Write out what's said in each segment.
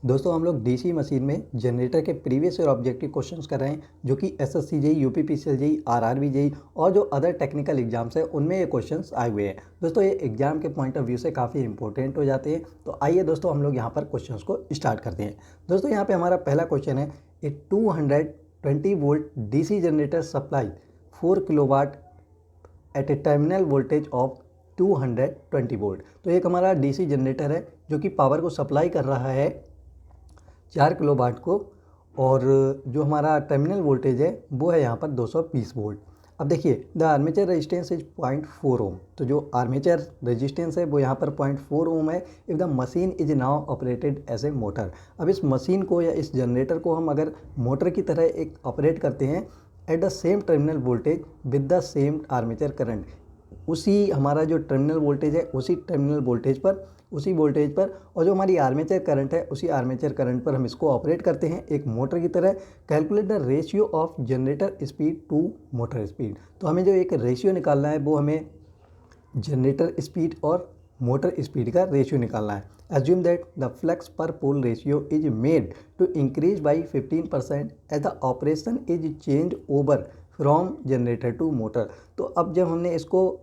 दोस्तों हम लोग डीसी मशीन में जनरेटर के प्रीवियस ईयर ऑब्जेक्टिव क्वेश्चंस कर रहे हैं जो कि SSC JE, UPPCL JE, RRB JE और जो अदर टेक्निकल एग्जाम्स है उनमें ये क्वेश्चंस आए हुए हैं। दोस्तों ये एग्जाम के पॉइंट ऑफ व्यू से काफ़ी इंपॉर्टेंट हो जाते हैं। तो आइए दोस्तों हम लोग यहाँ पर क्वेश्चंस को स्टार्ट करते हैं। दोस्तों यहाँ पे हमारा पहला क्वेश्चन है, a 220 volt DC generator supply 4 kilowatt at a terminal voltage of 220 volt. तो एक हमारा डीसी जनरेटर है जो कि पावर को सप्लाई कर रहा है 4 किलोवाट को, और जो हमारा टर्मिनल वोल्टेज है वो है यहाँ पर 220 वोल्ट। अब देखिए द आर्मेचर रेजिस्टेंस इज 0.4 ओम। तो जो आर्मेचर रेजिस्टेंस है वो यहाँ पर 0.4 ओम है if the machine is now operated as a motor. अब इस मशीन को या इस जनरेटर को हम अगर मोटर की तरह एक ऑपरेट करते हैं at the same terminal voltage with the same armature current, उसी हमारा जो टर्मिनल वोल्टेज है उसी टर्मिनल वोल्टेज पर, उसी वोल्टेज पर, और जो हमारी आर्मेचर करंट है उसी आर्मेचर करंट पर हम इसको ऑपरेट करते हैं एक मोटर की तरह। Calculate the ratio of generator speed to motor speed. तो हमें जो एक रेशियो निकालना है वो हमें जनरेटर स्पीड और मोटर स्पीड का रेशियो निकालना है। Assume that the flux per pole ratio is made to increase by 15% as the operation is change over from generator to motor. तो अब जब हमने इसको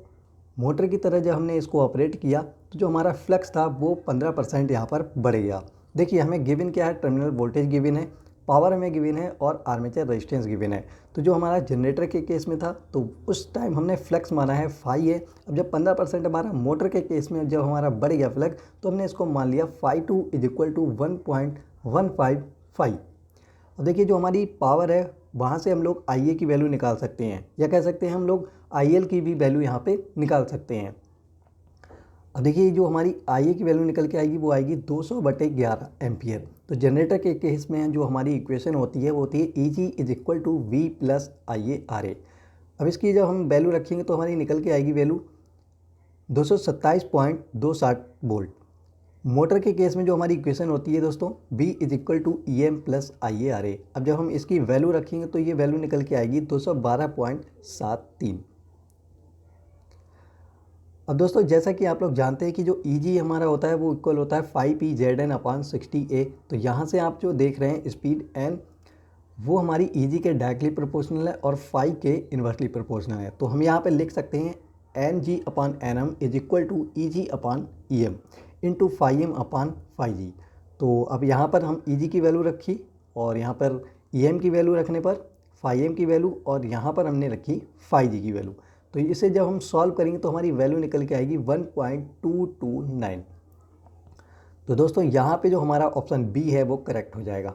मोटर की तरह जब हमने इसको ऑपरेट किया तो जो हमारा फ्लक्स था वो 15% यहाँ पर बढ़ गया। देखिए हमें गिवन क्या है, टर्मिनल वोल्टेज गिवन है, पावर हमें गिवन है और आर्मेचर रेजिस्टेंस गिवन है। तो जो हमारा जनरेटर के केस में था तो उस टाइम हमने फ्लक्स माना है फाई है। अब जब 15% हमारा मोटर के केस में जब हमारा बढ़ गया फ्लक्स तो हमने इसको मान लिया phi two is equal to 1.155। अब देखिए जो हमारी पावर है वहाँ से हम लोग आई ए की वैल्यू निकाल सकते हैं, या कह सकते हैं हम लोग आई एल की भी वैल्यू यहाँ पे निकाल सकते हैं। अब देखिए जो हमारी आई ए की वैल्यू निकल के आएगी वो आएगी 200/11 एम्पियर। तो जनरेटर के केस में जो हमारी इक्वेशन होती है वो होती है E G is equal to V plus I A R A. अब इसकी जब हम वैल्यू रखेंगे तो हमारी निकल के आएगी वैल्यू 227.27 वोल्ट। मोटर के केस में जो हमारी इक्वेशन होती है दोस्तों B is equal to E M plus I A R A. अब जब हम इसकी वैल्यू रखेंगे तो ये वैल्यू निकल के आएगी 212.73। अब दोस्तों जैसा कि आप लोग जानते हैं कि जो ई जी हमारा होता है वो इक्वल होता है 5P/ZN/60A। तो यहाँ से आप जो देख रहे हैं स्पीड N वो हमारी ई जी के डायरेक्टली प्रोपोर्शनल है और फाई के इन्वर्सली प्रोपोर्शनल है। तो हम यहाँ पे लिख सकते हैं NG/NM is equal to E G upon E M into phi M upon phi G. तो अब यहाँ पर हम ई जी की वैल्यू रखी और यहाँ पर ई एम की वैल्यू रखने पर फाई एम की वैल्यू और यहाँ पर हमने रखी फाई जी की वैल्यू। तो इसे जब हम सॉल्व करेंगे तो हमारी वैल्यू निकल के आएगी 1.229। तो दोस्तों यहाँ पे जो हमारा ऑप्शन बी है वो करेक्ट हो जाएगा।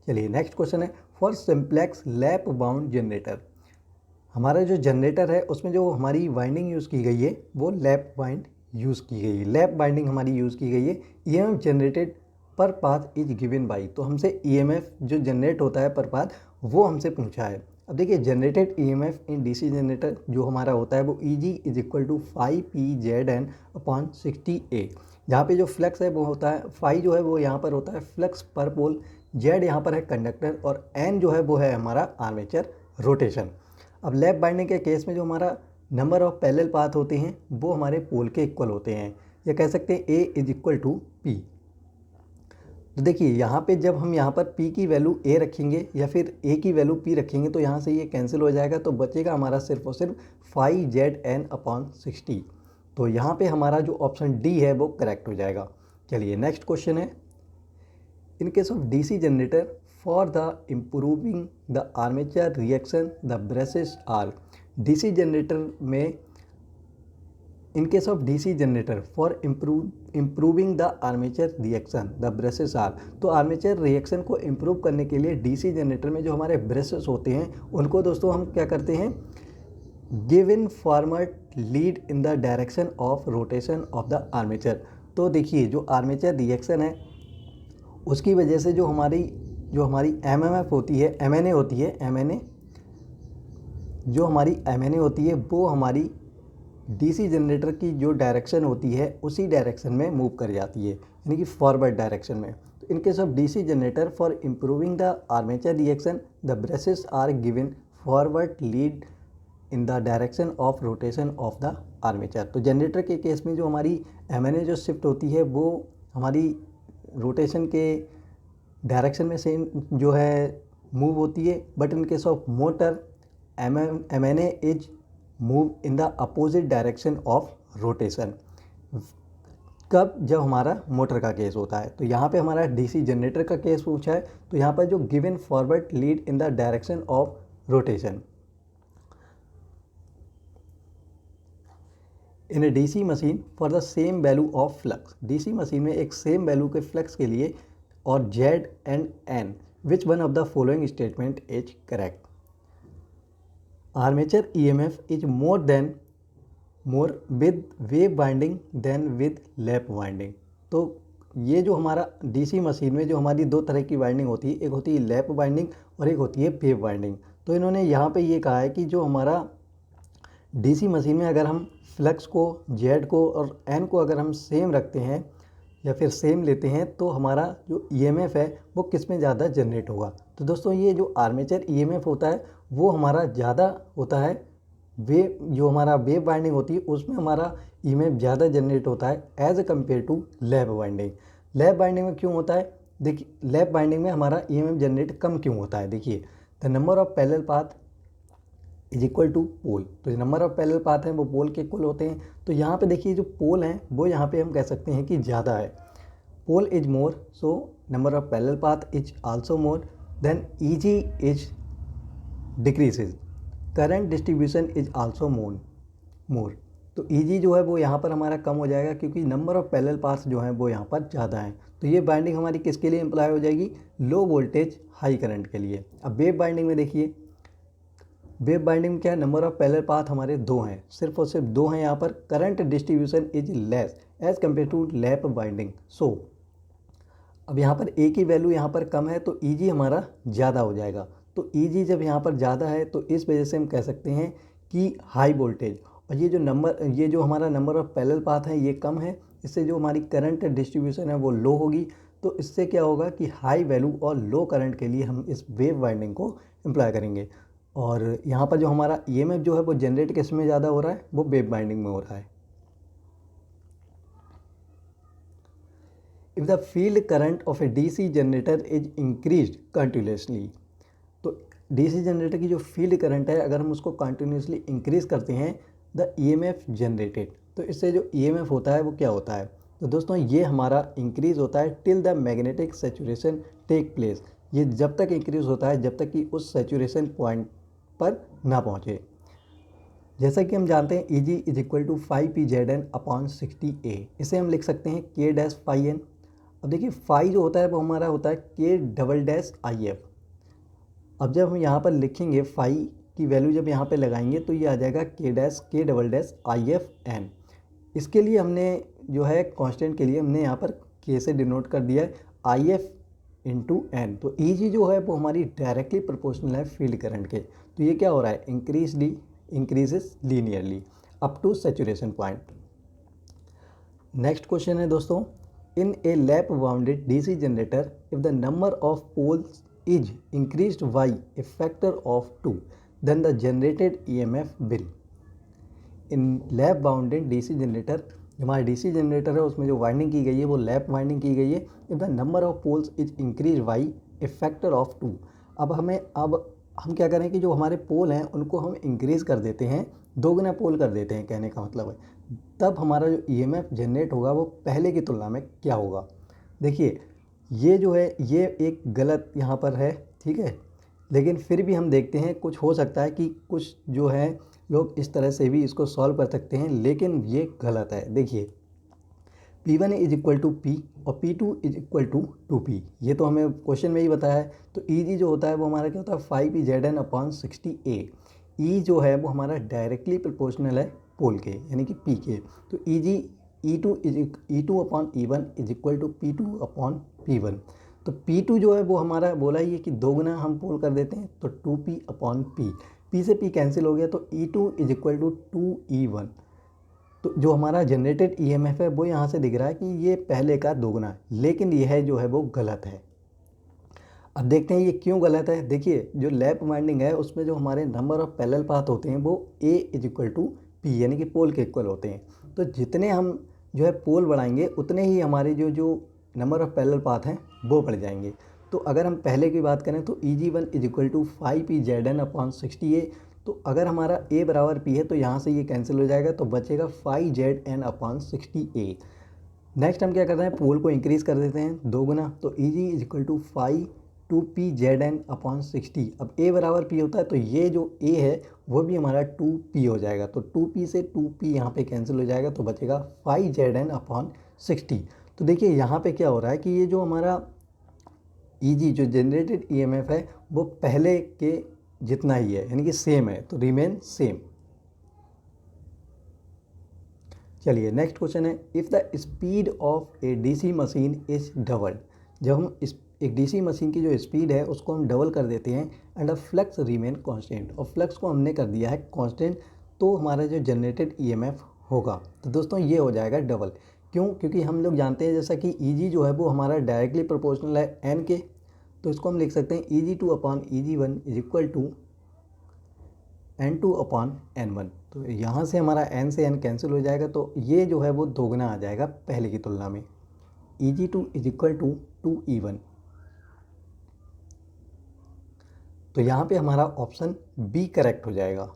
चलिए नेक्स्ट क्वेश्चन है, for simplex lap bound generator. हमारा जो जनरेटर है उसमें जो हमारी वाइंडिंग यूज़ की गई है वो लैप बाइंड यूज़ की गई है, लैप बाइंडिंग हमारी यूज़ की गई है। ईएमएफ जनरेटेड पर पाथ इज गिवन बाई। तो हमसे ईएमएफ जो जनरेट होता है पर पाथ वो हमसे पूछा है। अब देखिए generated EMF in DC generator जो हमारा होता है वो easy is equal to 5P/ZN/60A। जहाँ पे जो फ्लक्स है वो होता है फाई जो है वो यहाँ पर होता है फ्लक्स पर पोल, जेड यहाँ पर है कंडक्टर और एन जो है वो है हमारा आर्मेचर रोटेशन। अब लैप बाइंडिंग के केस में जो हमारा नंबर ऑफ पैरेलल पाथ होते हैं वो हमारे पोल के इक्वल होते हैं, या कह सकते हैं ए इज इक्वल टू पी। तो देखिए यहाँ पे जब हम यहाँ पर p की वैल्यू a रखेंगे या फिर a की वैल्यू p रखेंगे तो यहाँ से ये कैंसिल हो जाएगा, तो बचेगा हमारा सिर्फ और सिर्फ 5ZN/60। तो यहाँ पे हमारा जो ऑप्शन डी है वो करेक्ट हो जाएगा। चलिए नेक्स्ट क्वेश्चन है, in case of DC generator for the improving the armature reaction the brushes are. DC generator में in case of DC generator for improving the armature reaction the brushes are. तो armature reaction को improve करने के लिए DC generator में जो हमारे brushes होते हैं उनको दोस्तों हम क्या करते हैं, give in forward lead in the direction of rotation of the armature. तो देखिए जो आर्मेचर रिएक्शन है उसकी वजह से जो हमारी एमएमएफ होती है, एमएनए होती है, एमएनए जो हमारी एमएनए होती है वो हमारी डीसी जनरेटर की जो डायरेक्शन होती है उसी डायरेक्शन में मूव कर जाती है, यानी कि फॉरवर्ड डायरेक्शन में। तो in case of DC generator for improving the armature reaction the brushes are given forward lead in the direction of rotation of the armature. तो जनरेटर के केस में जो हमारी एमएनए जो शिफ्ट होती है वो हमारी रोटेशन के डायरेक्शन में सेम जो है मूव होती है, but in case of motor MNA is move in the opposite direction of rotation. कब? जब हमारा मोटर का केस होता है। तो यहाँ पे हमारा डीसी जनरेटर का केस पूछा है, तो यहाँ पर जो given forward lead in the direction of rotation. In a DC machine for the same value of flux, DC machine में एक सेम वैल्यू के फ्लक्स के लिए और Z and N, which one of the following statement is correct? Armature EMF is more with wave winding than with lap winding. तो ये जो हमारा डीसी मशीन में जो हमारी दो तरह की वाइंडिंग होती है, एक होती है लैप वाइंडिंग और एक होती है वेव वाइंडिंग। तो इन्होंने यहाँ पे ये कहा है कि जो हमारा डीसी मशीन में अगर हम फ्लक्स को, Z को और N को अगर हम सेम रखते हैं या फिर सेम लेते हैं, तो हमारा जो EMF है वो किस में ज़्यादा जनरेट होगा? तो दोस्तों ये जो आर्मेचर EMF होता है वो हमारा ज़्यादा होता है, जो हमारा वेव वाइंडिंग होती है उसमें हमारा EMF ज़्यादा जनरेट होता है as a compare to lap winding. Lap winding में क्यों होता है? देखिए लैप वाइंडिंग में हमारा EMF जनरेट कम क्यों होता है? देखिए the number of parallel path is equal to pole. तो जो नंबर ऑफ पैरेलल पाथ हैं वो पोल के इक्वल होते हैं। तो यहाँ पे देखिए जो पोल हैं वो यहाँ पे हम कह सकते हैं कि ज़्यादा है, pole is more, so number of parallel path is also more, then EG is decreases, current distribution is also more. तो EG जो है वो यहाँ पर हमारा कम हो जाएगा क्योंकि नंबर ऑफ पैरेलल पाथ्स जो हैं वो यहाँ पर ज़्यादा हैं। तो ये बाइंडिंग हमारी किसके लिए अप्लाई हो जाएगी? लो वोल्टेज हाई करंट के लिए। अब वेव बाइंडिंग में देखिए, वेव बाइंडिंग में क्या है? नंबर ऑफ पैरेलल पाथ हमारे दो हैं, सिर्फ और सिर्फ दो हैं यहाँ पर। Current distribution is less as compare to lap winding. So अब यहाँ पर A की वैल्यू यहाँ पर कम है तो EG हमारा ज़्यादा हो जाएगा। तो EG जब यहाँ पर ज़्यादा है तो इस वजह से हम कह सकते हैं कि हाई वोल्टेज, और ये जो हमारा नंबर ऑफ पैरेलल पाथ है ये कम है, इससे जो हमारी करंट डिस्ट्रीब्यूशन है वो लो होगी। तो इससे क्या होगा कि हाई वैल्यू और लो करंट के लिए हम इस वेव वाइंडिंग को अप्लाई करेंगे। और यहाँ पर जो हमारा EMF जो है वो जनरेट किस में ज़्यादा हो रहा है? वो वेव बाइंडिंग में हो रहा है। If the field current of A DC generator is increased continuously, तो DC जनरेटर की जो फील्ड करंट है अगर हम उसको कंटिन्यूसली इंक्रीज करते हैं, द EMF जनरेटेड, तो इससे जो EMF होता है वो क्या होता है? तो दोस्तों ये हमारा इंक्रीज होता है till the magnetic saturation take place. ये जब तक इंक्रीज होता है जब तक कि उस सैचुरेशन पॉइंट पर ना पहुँचे। जैसा कि हम जानते हैं EG is equal to 5PZN upon 60A, इसे हम लिख सकते हैं K-φN। अब देखिए फाई जो होता है वो हमारा होता है K"IF। अब जब हम यहाँ पर लिखेंगे फाई की वैल्यू जब यहाँ पे लगाएंगे तो ये आ जाएगा K"IFN। इसके लिए हमने जो है कांस्टेंट के लिए हमने यहाँ पर K से डिनोट कर दिया है IF इंटू N। तो EG जो है वो हमारी डायरेक्टली प्रोपोर्शनल है फील्ड करंट के। तो ये क्या हो रहा है? Increases linearly up to saturation point. Next question है दोस्तों, in a lap bounded DC generator if the number of poles is increased by a factor of 2 then the generated EMF will. In lap bounded DC generator, हमारा DC generator है उसमें जो winding की गई है वो लैप वाइंडिंग की गई है। If the number of poles is increase by a factor of 2। अब हम क्या करें कि जो हमारे पोल हैं उनको हम इंक्रीज़ कर देते हैं, दोगुना पोल कर देते हैं, कहने का मतलब है तब हमारा जो EMF जनरेट होगा वो पहले की तुलना में क्या होगा? देखिए ये जो है ये एक गलत यहाँ पर है, ठीक है, लेकिन फिर भी हम देखते हैं कुछ हो सकता है कि कुछ जो है लोग इस तरह से भी इसको सॉल्व कर सकते हैं, लेकिन ये गलत है। देखिए P1 is equal to P और P2 is equal to 2P, ये तो हमें क्वेश्चन में ही बताया है। तो EG जो होता है वो हमारा क्या होता है 5PZN अपॉन 60A। E जो है वो हमारा डायरेक्टली प्रोपोर्शनल है पोल के यानी कि P के। तो E2 upon E1 is equal to P2 upon P1। तो P2 जो है वो हमारा बोला ही है कि दोगुना हम पोल कर देते हैं तो 2P अपॉन P, P से P कैंसिल हो गया तो E2 is equal to 2E1। तो जो हमारा जनरेटेड EMF है वो यहाँ से दिख रहा है कि ये पहले का दोगुना है, लेकिन यह जो है वो गलत है। अब देखते हैं ये क्यों गलत है। देखिए जो लैप वाइंडिंग है उसमें जो हमारे नंबर ऑफ पैरेलल पाथ होते हैं वो A is equal to P यानी कि पोल के इक्वल होते हैं। तो जितने हम जो है पोल बढ़ाएंगे उतने ही हमारे जो नंबर ऑफ पैरेलल पाथ हैं वो बढ़ जाएंगे। तो अगर हम पहले की बात करें तो EG1 is equal to 5PZN/60A। तो अगर हमारा A बराबर P है तो यहाँ से ये कैंसिल हो जाएगा, तो बचेगा 5ZN/60A। नेक्स्ट हम क्या करते हैं, पोल को इंक्रीज़ कर देते हैं 2 गुना, तो EG is equal to 5/2PZN/60। अब A बराबर P होता है तो ये जो A है वो भी हमारा 2P हो जाएगा, तो 2P से 2P यहाँ पे कैंसिल हो जाएगा, तो बचेगा 5ZN/60। तो देखिए यहाँ पे क्या हो रहा है कि ये जो हमारा EG जो जनरेटेड EMF है वो पहले के जितना ही है, यानी कि सेम है, तो रिमेन सेम। चलिए नेक्स्ट क्वेश्चन है, if the speed of A DC machine is doubled. जब हम एक DC मशीन की जो स्पीड है उसको हम डबल कर देते हैं and a flux remain constant, और फ्लक्स को हमने कर दिया है कांस्टेंट, तो हमारा जो जनरेटेड EMF होगा तो दोस्तों ये हो जाएगा डबल। क्यों? क्योंकि हम लोग जानते हैं जैसा कि EG जो है वो हमारा डायरेक्टली प्रोपोर्शनल है N के, तो इसको हम लिख सकते हैं EG2/EG1 is equal to N2/N1। तो यहाँ से हमारा N से N कैंसिल हो जाएगा, तो ये जो है वो दोगुना आ जाएगा पहले की तुलना में, EG2 is equal to 2E1। तो यहाँ पे हमारा ऑप्शन बी करेक्ट हो जाएगा।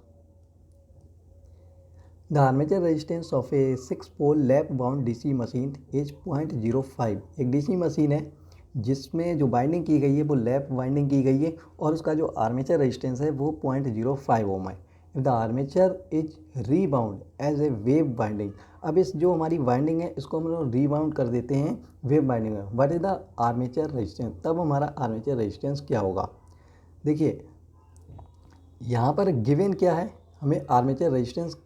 The armature resistance of a 6 pole lap wound DC machine is 0.05। एक DC मशीन है जिसमें जो बाइंडिंग की गई है वो लैप बाइंडिंग की गई है, और उसका जो आर्मेचर रेजिस्टेंस है वो 0.05 ओम है। If the armature is rewound as a wave winding. अब इस जो हमारी बाइंडिंग है इसको हम लोग रीबाउंड कर देते हैं वेव बाइंडिंग में। What is the armature resistance, तब हमारा आर्मेचर रेजिस्टेंस क्या होगा। देखिए यहाँ पर गिवन क्या है, हमें आर्मेचर रेजिस्टेंस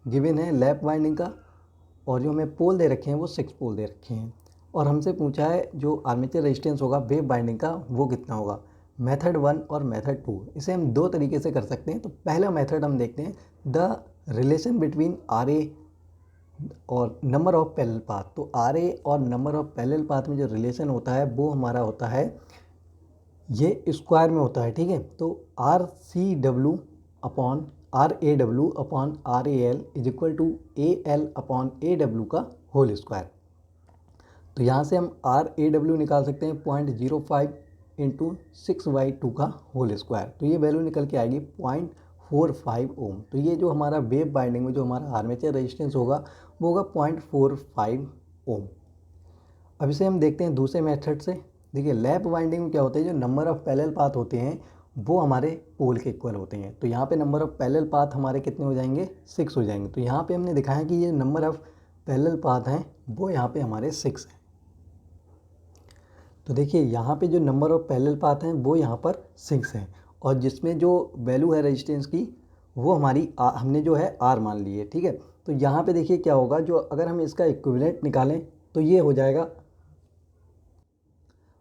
गिवन है लैप वाइंडिंग का, और जो हमें पोल दे रखे हैं वो 6 पोल दे रखे हैं, और हमसे पूछा है जो आर्मेचर रेजिस्टेंस होगा वेव बाइंडिंग का वो कितना होगा। मेथड 1 और मेथड 2, इसे हम दो तरीके से कर सकते हैं। तो पहला मेथड हम देखते हैं, द रिलेशन बिटवीन RA और नंबर ऑफ पैरेलल पाथ। तो RA और नंबर ऑफ पैरेलल पाथ में जो रिलेशन होता है वो हमारा होता है ये स्क्वायर में होता है, ठीक है। तो RAW/RAL is equal to AL/AW का होल स्क्वायर। तो यहाँ से हम RAW निकाल सकते हैं 0.05 इंटू 6/2 का होल स्क्वायर, तो ये वैल्यू निकल के आएगी 0.45 ओम। तो ये जो हमारा वेव बाइंडिंग में जो हमारा आर्मेचर रेजिस्टेंस होगा वो होगा 0.45 ओम। अब इसे हम देखते हैं दूसरे मेथड से। देखिए लैप वाइंडिंग में क्या होता है, जो नंबर ऑफ पैरेलल पाथ होते हैं वो हमारे पोल के इक्वल होते हैं। तो यहाँ पे नंबर ऑफ पैरेलल पाथ हमारे कितने हो जाएंगे, 6 हो जाएंगे। तो यहाँ पे हमने दिखाया कि ये नंबर ऑफ पैरेलल पाथ हैं वो यहाँ पे हमारे 6 हैं। तो देखिए यहाँ पे जो नंबर ऑफ पैरेलल पाथ हैं वो यहाँ पर 6 हैं, और जिसमें जो वैल्यू है रेजिस्टेंस की वो हमारी हमने जो है R मान ली है, ठीक है। तो यहाँ पे देखिए क्या होगा, जो अगर हम इसका इक्विवेलेंट निकालें तो ये हो जाएगा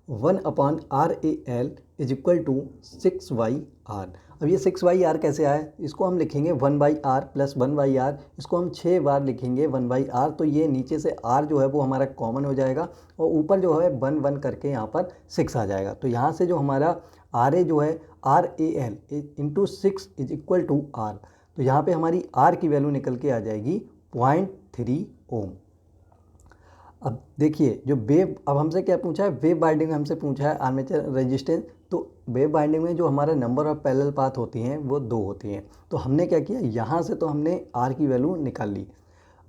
1/RAL is equal to 6/R। अब ये 6/R कैसे आया, इसको हम लिखेंगे 1/R प्लस 1/R, इसको हम 6 बार लिखेंगे 1/R। तो ये नीचे से R जो है वो हमारा कॉमन हो जाएगा, और ऊपर जो है 1 1 करके यहाँ पर 6 आ जाएगा। तो यहाँ से जो हमारा RA जो है RAL into 6 is equal to R। तो यहाँ पे हमारी R की वैल्यू निकल के आ जाएगी 0.3 ओम। अब देखिए जो वेव, अब हमसे क्या पूछा है, वेव बाइंडिंग में हमसे पूछा है आर्मेचर रेजिस्टेंस। तो वेव बाइंडिंग में जो हमारा नंबर ऑफ पैरेलल पाथ होती हैं वो 2 होती हैं। तो हमने क्या किया, यहाँ से तो हमने R की वैल्यू निकाल ली।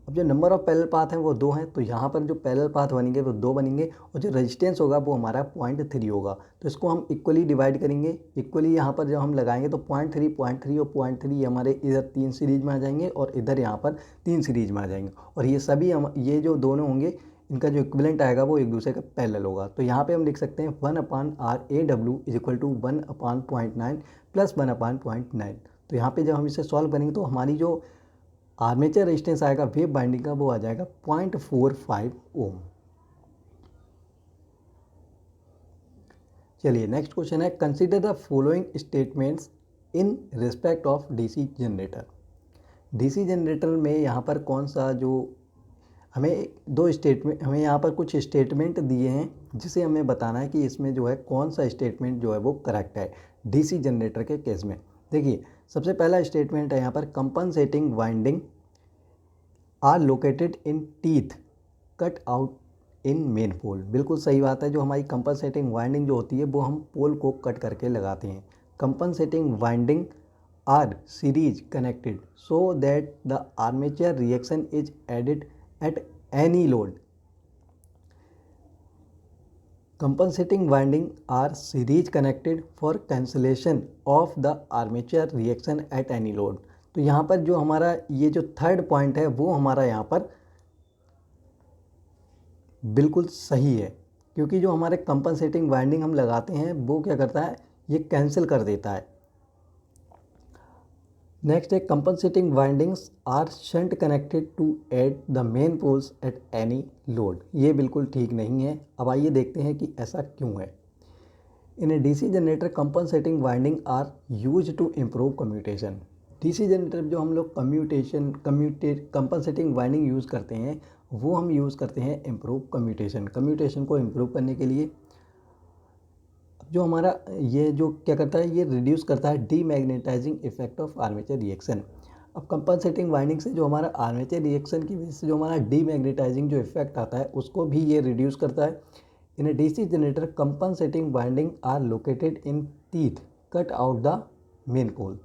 अब जो नंबर ऑफ पैरेलल पाथ हैं वो 2 हैं, तो यहाँ पर जो पैरेलल पाथ बनेंगे वो 2 बनेंगे, और जो रेजिस्टेंस होगा वो हमारा 0.3 होगा। तो इसको हम इक्वली डिवाइड करेंगे, इक्वली यहाँ पर जब हम लगाएंगे तो 0.3 0.3 और 0.3 हमारे इधर 3 सीरीज में आ जाएंगे, और इधर यहाँ पर 3 सीरीज में आ जाएंगे, और ये सभी ये जो दोनों होंगे इनका जो इक्विवेलेंट आएगा वो एक दूसरे का पैरेलल होगा। तो यहाँ पे हम लिख सकते हैं 1/RAW is equal to 1/0.9 plus 1/0.9। तो यहाँ पे जब हम इसे सॉल्व करेंगे तो हमारी जो आर्मेचर रेजिस्टेंस आएगा वेव बाइंडिंग का वो आ जाएगा 0.45 ओम। चलिए नेक्स्ट क्वेश्चन है, consider the following statements in respect of DC generator. DC generator में यहाँ पर कौन सा जो हमें हमें यहाँ पर कुछ स्टेटमेंट दिए हैं जिसे हमें बताना है कि इसमें जो है कौन सा स्टेटमेंट जो है वो करेक्ट है DC जनरेटर के केस में। देखिए सबसे पहला स्टेटमेंट है यहाँ पर, compensating winding are located in teeth cut out in main pole. बिल्कुल सही बात है, जो हमारी कंपनसेटिंग वाइंडिंग जो होती है वो हम पोल को कट करके लगाते हैं। Compensating winding R series connected so that the armature reaction is added eight any load. Compensating winding are series connected for cancellation of the armature reaction at any load। तो यहाँ पर जो हमारा ये जो थर्ड पॉइंट है वो हमारा यहाँ पर बिल्कुल सही है, क्योंकि जो हमारे कंपनसेटिंग वाइंडिंग हम लगाते हैं वो क्या करता है, ये कैंसिल कर देता है। नेक्स्ट है compensating windings are shunt connected to aid the main poles at any load. ये बिल्कुल ठीक नहीं है। अब आइए देखते हैं कि ऐसा क्यों है। In a DC generator compensating winding are use to improve commutation. DC generator जो हम लोग कंपनसेटिंग वाइंडिंग यूज़ करते हैं वो हम यूज़ करते हैं इम्प्रूव कम्यूटेशन को इम्प्रूव करने के लिए। जो हमारा ये जो क्या करता है, ये रिड्यूस करता है demagnetising effect of armature reaction. अब कंपनसेटिंग वाइंडिंग से जो हमारा आर्मेचर रिएक्शन की वजह से जो हमारा डीमैग्नेटाइजिंग जो इफेक्ट आता है उसको भी ये रिड्यूस करता है। In a DC generator compensating winding are located in teeth cut out the main pole.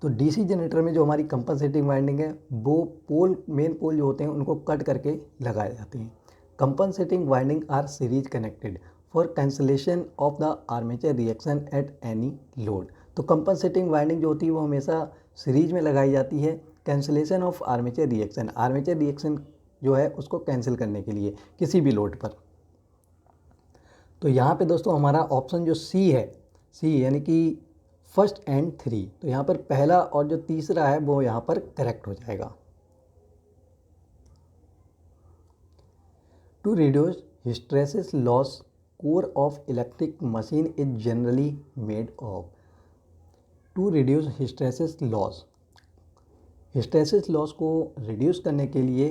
तो डीसी जनरेटर में जो हमारी कंपनसेटिंग वाइंडिंग है वो मेन पोल जो होते हैं उनको कट करके लगाए जाते हैं। Compensating winding R series connected for cancellation of the armature reaction at any load. तो कंपनसेटिंग वाइंडिंग जो होती है वो हमेशा सीरीज में लगाई जाती है कैंसिलेशन ऑफ आर्मेचर रिएक्शन जो है उसको कैंसिल करने के लिए किसी भी लोड पर। तो यहाँ पे दोस्तों हमारा ऑप्शन जो सी है, सी यानी कि फर्स्ट एंड 3, तो यहाँ पर पहला और जो तीसरा है वो यहाँ पर करेक्ट हो जाएगा। To reduce hysteresis loss core of electric machine is generally made of. To reduce hysteresis loss को रिड्यूस करने के लिए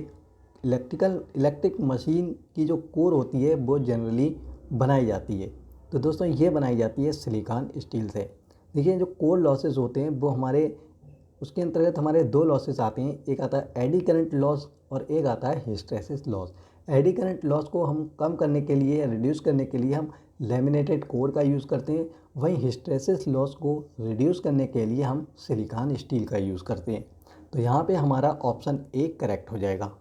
इलेक्ट्रिक मशीन की जो कोर होती है वो जनरली बनाई जाती है। तो दोस्तों ये बनाई जाती है सिलिकॉन स्टील से। देखिए जो कोर लॉसेस होते हैं वो उसके अंतर्गत हमारे 2 लॉसेस आते हैं, एक आता है एडी करंट लॉस और एक आता है hysteresis loss. Eddy current loss को हम कम करने के लिए या रिड्यूस करने के लिए हम लैमिनेटेड कोर का यूज़ करते हैं, वहीं हिस्टैरिसीस लॉस को रिड्यूस करने के लिए हम सिलिकॉन स्टील का यूज़ करते हैं। तो यहाँ पे हमारा ऑप्शन 1 करेक्ट हो जाएगा।